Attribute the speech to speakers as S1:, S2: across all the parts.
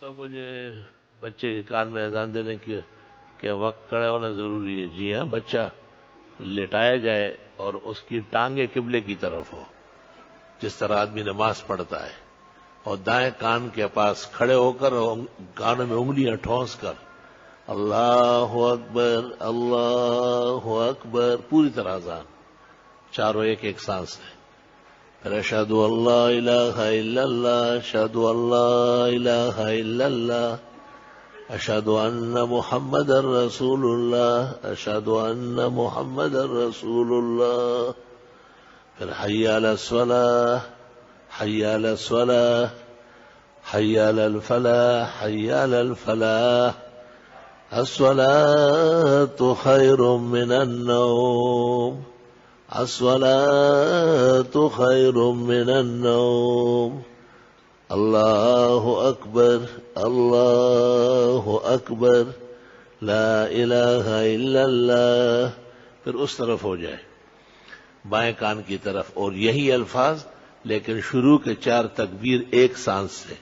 S1: صاحب مجھے بچے کے کان میں اذان دینے کے وقت کھڑے ہونا ضروری ہے؟ جی ہاں، بچہ لٹایا جائے اور اس کی ٹانگیں قبلے کی طرف ہو، جس طرح آدمی نماز پڑھتا ہے، اور دائیں کان کے پاس کھڑے ہو کر کانوں میں انگلیاں ٹھونس کر اللہ اکبر اللہ اکبر پوری طرح اذان، چاروں ایک ایک سانس ہے. پھر اشہد ان لا الہ الا اللہ، اشہد ان لا الہ الا اللہ، اشہد ان محمد رسول اللہ، اشہد ان محمد رسول اللہ. پھر حی علی الصلاۃ، حی علی الصلاۃ، حی علی الفلاح، حی علی الفلاح، الصلاۃ خیر من النوم، الصلاۃ خیر من النوم. اللہ اکبر اللہ اکبر لا الہ الا اللہ. پھر اس طرف ہو جائے بائیں کان کی طرف، اور یہی الفاظ لیکن شروع کے 4 تکبیر ایک سانس سے.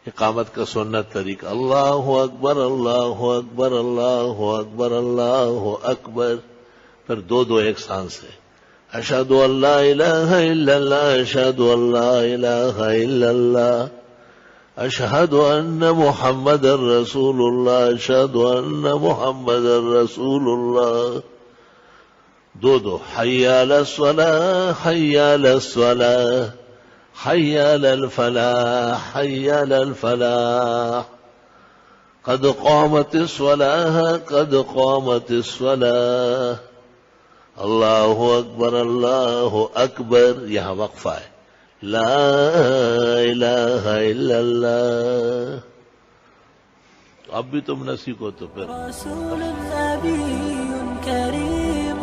S1: اقامت کا سنت طریقہ اللہ اکبر اللہ اکبر اللہ اکبر اللہ اکبر، پھر 2 ایک سانس سے. اشہد ان لا الہ الا اللہ، اشہد ان لا الہ الا اللہ، اشہد ان محمد رسول اللہ، اشہد ان محمد رسول اللہ. 2 حی علی الصلاۃ، حی علی الصلاۃ، حی علی الفلاح، حی علی الفلاح، قد قامت الصلاۃ، قد قامت الصلاۃ. اللہ اکبر اللہ اکبر، یہاں وقفہ ہے. لا الہ الا اللہ. اب بھی تم نہ سیکھو تو پھر
S2: رسول نبی کریم